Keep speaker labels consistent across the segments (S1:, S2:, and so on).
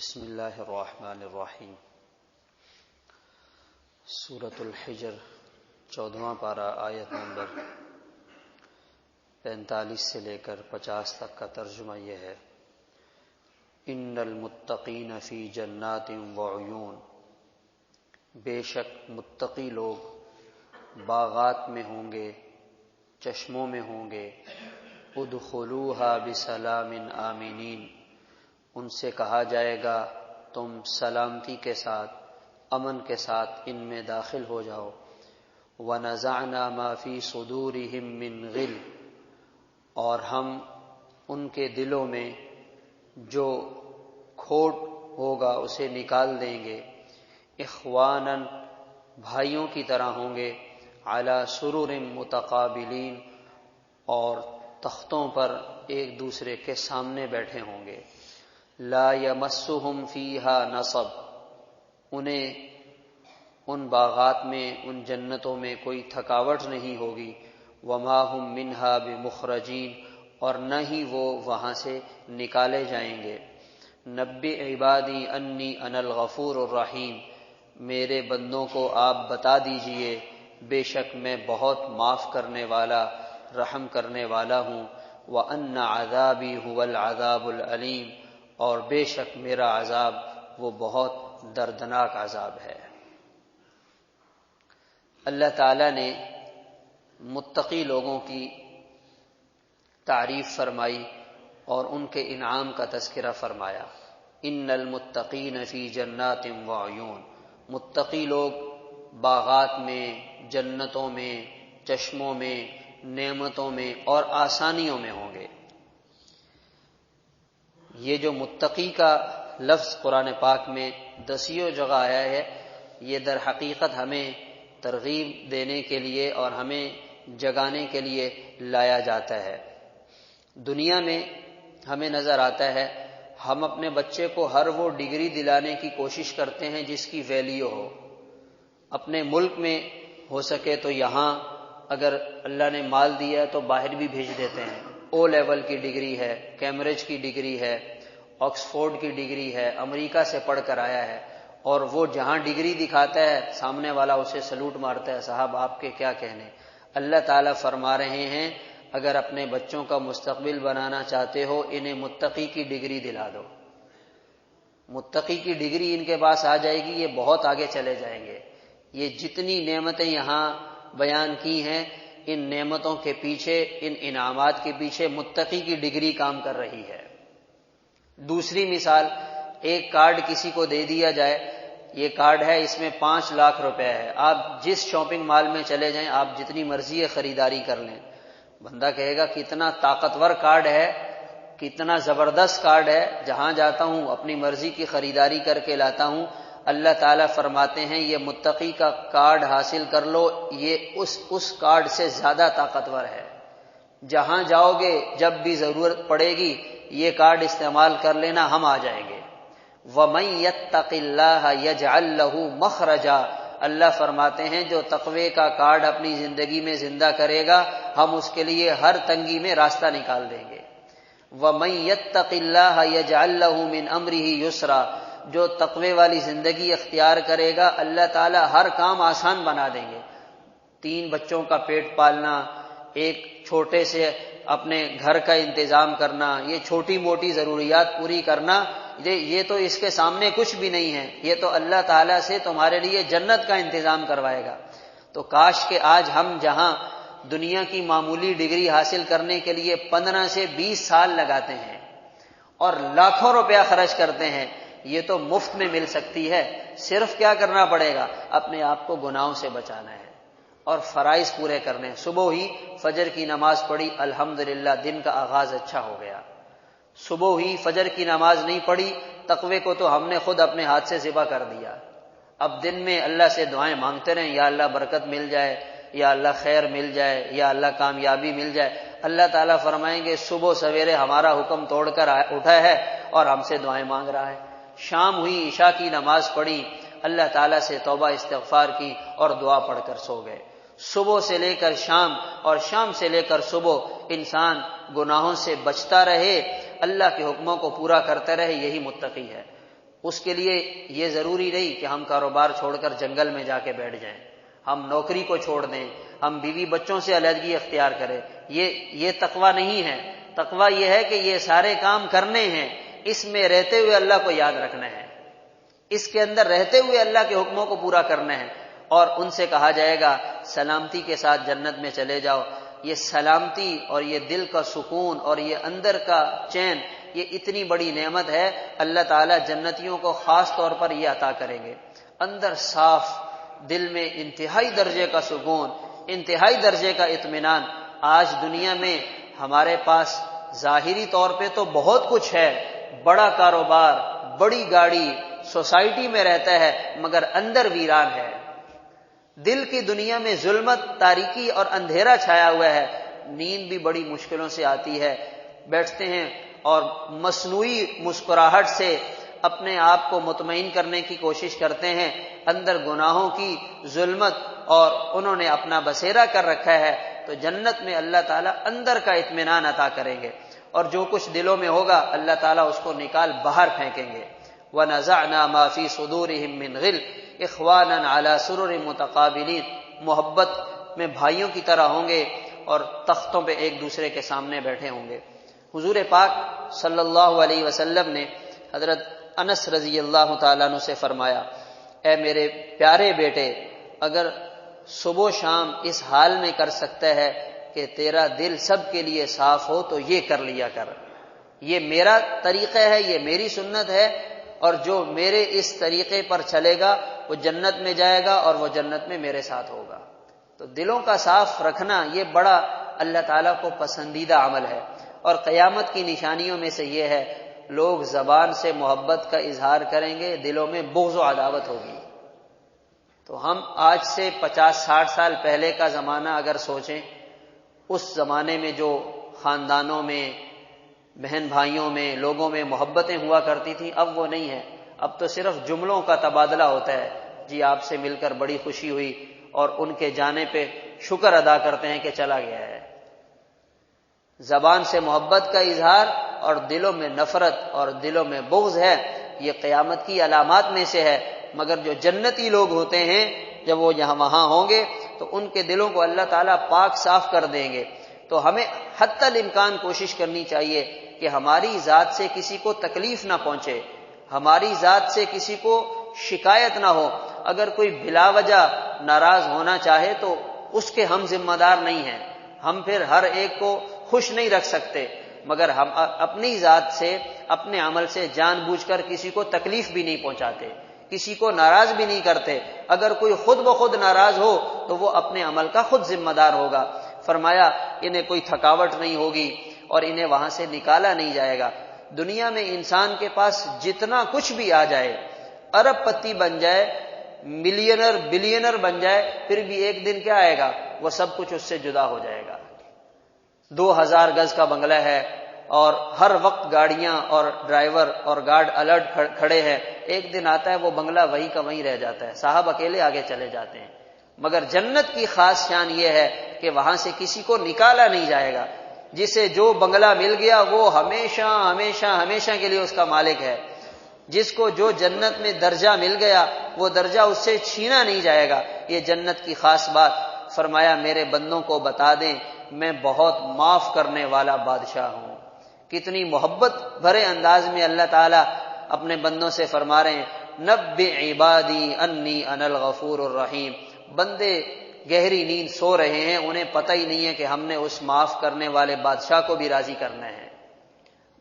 S1: بسم اللہ الرحمن الرحیم۔ سورۃ الحجر 14واں پارہ، آیت نمبر 45 سے لے کر 50 تک کا ترجمہ یہ ہے: ان المتقین فی جنات وعیون، بے شک متقی لوگ باغات میں ہوں گے، چشموں میں ہوں گے۔ ادخلوها بسلام آمنین، ان سے کہا جائے گا تم سلامتی کے ساتھ، امن کے ساتھ ان میں داخل ہو جاؤ۔ وَنَزَعْنَا مَا فِي صُدُورِهِم مِّن غِلٍّ، اور ہم ان کے دلوں میں جو کھوٹ ہوگا اسے نکال دیں گے۔ اخواناً، بھائیوں کی طرح ہوں گے۔ علی سرر متقابلین، اور تختوں پر ایک دوسرے کے سامنے بیٹھے ہوں گے۔ لا یمسہم فیہا نصب، انہیں ان باغات میں، ان جنتوں میں کوئی تھکاوٹ نہیں ہوگی۔ وما ہم منہا بمخرجین، اور نہ ہی وہ وہاں سے نکالے جائیں گے۔ نبئ عبادی انی انا الغفور الرحیم، میرے بندوں کو آپ بتا دیجئے بے شک میں بہت معاف کرنے والا، رحم کرنے والا ہوں۔ وَأَنَّ عَذَابِي هُوَ الْعَذَابُ الْأَلِيمُ، اور بے شک میرا عذاب وہ بہت دردناک عذاب ہے۔ اللہ تعالیٰ نے متقی لوگوں کی تعریف فرمائی اور ان کے انعام کا تذکرہ فرمایا۔ ان المتقین فی جنات وعیون، متقی لوگ باغات میں، جنتوں میں، چشموں میں، نعمتوں میں اور آسانیوں میں ہوں گے۔ یہ جو متقی کا لفظ قرآن پاک میں 10 جگہ آیا ہے، یہ در حقیقت ہمیں ترغیب دینے کے لیے اور ہمیں جگانے کے لیے لایا جاتا ہے۔ دنیا میں ہمیں نظر آتا ہے، ہم اپنے بچے کو ہر وہ ڈگری دلانے کی کوشش کرتے ہیں جس کی ویلیو ہو۔ اپنے ملک میں ہو سکے تو یہاں اگر اللہ نے مال دیا تو باہر بھی بھیج دیتے ہیں۔ او لیول کی ڈگری ہے، کیمبرج کی ڈگری ہے، آکسفورڈ کی ڈگری ہے، امریکہ سے پڑھ کر آیا ہے، اور وہ جہاں ڈگری دکھاتا ہے سامنے والا اسے سلوٹ مارتا ہے، صاحب آپ کے کیا کہنے۔ اللہ تعالیٰ فرما رہے ہیں اگر اپنے بچوں کا مستقبل بنانا چاہتے ہو انہیں متقی کی ڈگری دلا دو۔ متقی کی ڈگری ان کے پاس آ جائے گی، یہ بہت آگے چلے جائیں گے۔ یہ جتنی نعمتیں یہاں بیان کی ہیں، ان نعمتوں کے پیچھے، ان انعامات کے پیچھے متقی کی ڈگری کام کر رہی ہے۔ دوسری مثال، ایک کارڈ کسی کو دے دیا جائے، یہ کارڈ ہے، اس میں 5 لاکھ روپے ہے، آپ جس شاپنگ مال میں چلے جائیں، آپ جتنی مرضی خریداری کر لیں۔ بندہ کہے گا کتنا طاقتور کارڈ ہے، کتنا زبردست کارڈ ہے، جہاں جاتا ہوں اپنی مرضی کی خریداری کر کے لاتا ہوں۔ اللہ تعالیٰ فرماتے ہیں یہ متقی کا کارڈ حاصل کر لو، یہ اس کارڈ سے زیادہ طاقتور ہے۔ جہاں جاؤ گے جب بھی ضرورت پڑے گی یہ کارڈ استعمال کر لینا، ہم آ جائیں گے۔ وَمَن يَتَّقِ اللَّهَ يَجْعَل لَّهُ مَخْرَجًا، اللہ فرماتے ہیں جو تقوی کا کارڈ اپنی زندگی میں زندہ کرے گا ہم اس کے لیے ہر تنگی میں راستہ نکال دیں گے۔ وَمَن يَتَّقِ اللَّهَ يَجْعَل لَّهُ مِنْ أَمْرِهِ يُسْرًا، جو تقوی والی زندگی اختیار کرے گا اللہ تعالیٰ ہر کام آسان بنا دیں گے۔ 3 بچوں کا پیٹ پالنا، ایک چھوٹے سے اپنے گھر کا انتظام کرنا، یہ چھوٹی موٹی ضروریات پوری کرنا، یہ تو اس کے سامنے کچھ بھی نہیں ہے، یہ تو اللہ تعالیٰ سے تمہارے لیے جنت کا انتظام کروائے گا۔ تو کاش کہ آج ہم جہاں دنیا کی معمولی ڈگری حاصل کرنے کے لیے 15 سے 20 سال لگاتے ہیں اور لاکھوں روپیہ خرچ کرتے ہیں، یہ تو مفت میں مل سکتی ہے۔ صرف کیا کرنا پڑے گا؟ اپنے آپ کو گناہوں سے بچانا ہے اور فرائض پورے کرنے ہیں۔ صبح ہی فجر کی نماز پڑھی، الحمدللہ دن کا آغاز اچھا ہو گیا۔ صبح ہی فجر کی نماز نہیں پڑھی، تقوی کو تو ہم نے خود اپنے ہاتھ سے ذبح کر دیا۔ اب دن میں اللہ سے دعائیں مانگتے رہیں، یا اللہ برکت مل جائے، یا اللہ خیر مل جائے، یا اللہ کامیابی مل جائے۔ اللہ تعالیٰ فرمائیں گے صبح سویرے ہمارا حکم توڑ کر اٹھا ہے اور ہم سے دعائیں مانگ رہا ہے۔ شام ہوئی، عشاء کی نماز پڑھی، اللہ تعالیٰ سے توبہ استغفار کی اور دعا پڑھ کر سو گئے۔ صبح سے لے کر شام اور شام سے لے کر صبح انسان گناہوں سے بچتا رہے، اللہ کے حکموں کو پورا کرتا رہے، یہی متقی ہے۔ اس کے لیے یہ ضروری نہیں کہ ہم کاروبار چھوڑ کر جنگل میں جا کے بیٹھ جائیں، ہم نوکری کو چھوڑ دیں، ہم بیوی بچوں سے علیحدگی اختیار کریں. یہ تقویٰ نہیں ہے. تقویٰ یہ ہے کہ یہ سارے کام کرنے ہیں، اس میں رہتے ہوئے اللہ کو یاد رکھنا ہے، اس کے اندر رہتے ہوئے اللہ کے حکموں کو پورا کرنا ہے. اور ان سے کہا جائے گا سلامتی کے ساتھ جنت میں چلے جاؤ. یہ سلامتی اور یہ دل کا سکون اور یہ اندر کا چین، یہ اتنی بڑی نعمت ہے. اللہ تعالیٰ جنتیوں کو خاص طور پر یہ عطا کریں گے. اندر صاف، دل میں انتہائی درجے کا سکون، انتہائی درجے کا اطمینان. آج دنیا میں ہمارے پاس ظاہری طور پہ تو بہت کچھ ہے، بڑا کاروبار، بڑی گاڑی، سوسائٹی میں رہتا ہے، مگر اندر ویران ہے. دل کی دنیا میں ظلمت، تاریکی اور اندھیرا چھایا ہوا ہے. نیند بھی بڑی مشکلوں سے آتی ہے. بیٹھتے ہیں اور مصنوعی مسکراہٹ سے اپنے آپ کو مطمئن کرنے کی کوشش کرتے ہیں. اندر گناہوں کی ظلمت اور انہوں نے اپنا بسیرا کر رکھا ہے. تو جنت میں اللہ تعالیٰ اندر کا اطمینان عطا کریں گے، اور جو کچھ دلوں میں ہوگا اللہ تعالیٰ اس کو نکال باہر پھینکیں گے. وَنَزَعْنَا مَا فِي صُدُورِهِم مِّن غِلٍّ إِخْوَانًا عَلَى سُرُرٍ مُتَقَابِلِينَ. محبت میں بھائیوں کی طرح ہوں گے اور تختوں پہ ایک دوسرے کے سامنے بیٹھے ہوں گے. حضور پاک صلی اللہ علیہ وسلم نے حضرت انس رضی اللہ تعالیٰ عنہ سے فرمایا، اے میرے پیارے بیٹے، اگر صبح و شام اس حال میں کر سکتا ہے کہ تیرا دل سب کے لیے صاف ہو تو یہ کر لیا کر. یہ میرا طریقہ ہے، یہ میری سنت ہے، اور جو میرے اس طریقے پر چلے گا وہ جنت میں جائے گا اور وہ جنت میں میرے ساتھ ہوگا. تو دلوں کا صاف رکھنا یہ بڑا اللہ تعالیٰ کو پسندیدہ عمل ہے. اور قیامت کی نشانیوں میں سے یہ ہے، لوگ زبان سے محبت کا اظہار کریں گے، دلوں میں بغض و عداوت ہوگی. تو ہم آج سے 50-60 سال پہلے کا زمانہ اگر سوچیں، اس زمانے میں جو خاندانوں میں، بہن بھائیوں میں، لوگوں میں محبتیں ہوا کرتی تھیں، اب وہ نہیں ہے. اب تو صرف جملوں کا تبادلہ ہوتا ہے، جی آپ سے مل کر بڑی خوشی ہوئی، اور ان کے جانے پہ شکر ادا کرتے ہیں کہ چلا گیا ہے. زبان سے محبت کا اظہار اور دلوں میں نفرت اور دلوں میں بغض ہے، یہ قیامت کی علامات میں سے ہے. مگر جو جنتی لوگ ہوتے ہیں، جب وہ وہاں ہوں گے تو ان کے دلوں کو اللہ تعالیٰ پاک صاف کر دیں گے. تو ہمیں حتی الامکان کوشش کرنی چاہیے کہ ہماری ذات سے کسی کو تکلیف نہ پہنچے، ہماری ذات سے کسی کو شکایت نہ ہو. اگر کوئی بلا وجہ ناراض ہونا چاہے تو اس کے ہم ذمہ دار نہیں ہیں. ہم پھر ہر ایک کو خوش نہیں رکھ سکتے، مگر ہم اپنی ذات سے، اپنے عمل سے جان بوجھ کر کسی کو تکلیف بھی نہیں پہنچاتے، کسی کو ناراض بھی نہیں کرتے. اگر کوئی خود بخود ناراض ہو تو وہ اپنے عمل کا خود ذمہ دار ہوگا. فرمایا انہیں کوئی تھکاوٹ نہیں ہوگی اور انہیں وہاں سے نکالا نہیں جائے گا. دنیا میں انسان کے پاس جتنا کچھ بھی آ جائے، ارب پتی بن جائے، ملینر بلینر بن جائے، پھر بھی ایک دن کیا آئے گا، وہ سب کچھ اس سے جدا ہو جائے گا. 2000 گز کا بنگلہ ہے اور ہر وقت گاڑیاں اور ڈرائیور اور گارڈ الرٹ کھڑے ہیں. ایک دن آتا ہے وہ بنگلہ وہیں کا وہیں رہ جاتا ہے، صاحب اکیلے آگے چلے جاتے ہیں. مگر جنت کی خاص شان یہ ہے کہ وہاں سے کسی کو نکالا نہیں جائے گا. جسے جو بنگلہ مل گیا وہ ہمیشہ ہمیشہ ہمیشہ کے لیے اس کا مالک ہے. جس کو جو جنت میں درجہ مل گیا وہ درجہ اس سے چھینا نہیں جائے گا. یہ جنت کی خاص بات. فرمایا میرے بندوں کو بتا دیں میں بہت معاف کرنے والا بادشاہ ہوں. کتنی محبت بھرے انداز میں اللہ تعالیٰ اپنے بندوں سے فرما رہے ہیں، نبئ عبادی انی انا الغفور الرحیم. بندے گہری نیند سو رہے ہیں، انہیں پتہ ہی نہیں ہے کہ ہم نے اس معاف کرنے والے بادشاہ کو بھی راضی کرنا ہے.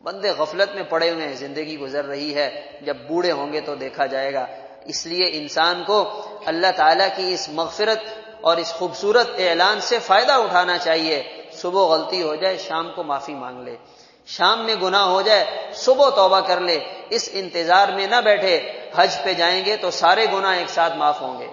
S1: بندے غفلت میں پڑے ہوئے ہیں، زندگی گزر رہی ہے، جب بوڑھے ہوں گے تو دیکھا جائے گا. اس لیے انسان کو اللہ تعالیٰ کی اس مغفرت اور اس خوبصورت اعلان سے فائدہ اٹھانا چاہیے. صبح غلطی ہو جائے شام کو معافی مانگ لے، شام میں گناہ ہو جائے صبح توبہ کر لے. اس انتظار میں نہ بیٹھے حج پہ جائیں گے تو سارے گناہ ایک ساتھ معاف ہوں گے.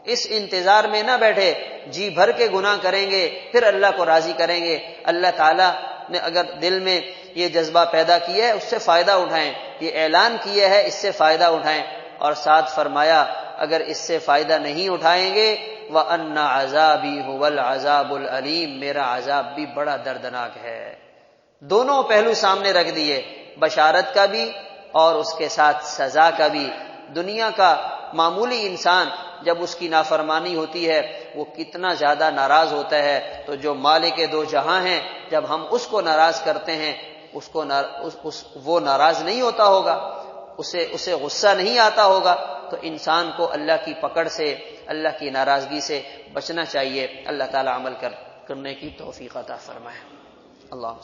S1: اس انتظار میں نہ بیٹھے جی بھر کے گناہ کریں گے پھر اللہ کو راضی کریں گے. اللہ تعالیٰ نے اگر دل میں یہ جذبہ پیدا کیا ہے اس سے فائدہ اٹھائیں، یہ اعلان کیا ہے اس سے فائدہ اٹھائیں. اور ساتھ فرمایا اگر اس سے فائدہ نہیں اٹھائیں گے وَأَنَّ عَذَابِي هُوَ الْعَذَابُ الْأَلِيمُ، میرا عذاب بھی بڑا دردناک ہے. دونوں پہلو سامنے رکھ دیے، بشارت کا بھی اور اس کے ساتھ سزا کا بھی۔ دنیا کا معمولی انسان جب اس کی نافرمانی ہوتی ہے وہ کتنا زیادہ ناراض ہوتا ہے، تو جو مالک دو جہاں ہیں جب ہم اس کو ناراض کرتے ہیں وہ ناراض نہیں ہوتا ہوگا، اسے غصہ نہیں آتا ہوگا۔ تو انسان کو اللہ کی پکڑ سے، اللہ کی ناراضگی سے بچنا چاہیے۔ اللہ تعالی عمل کرنے کی توفیق عطا فرمائے۔ اللہ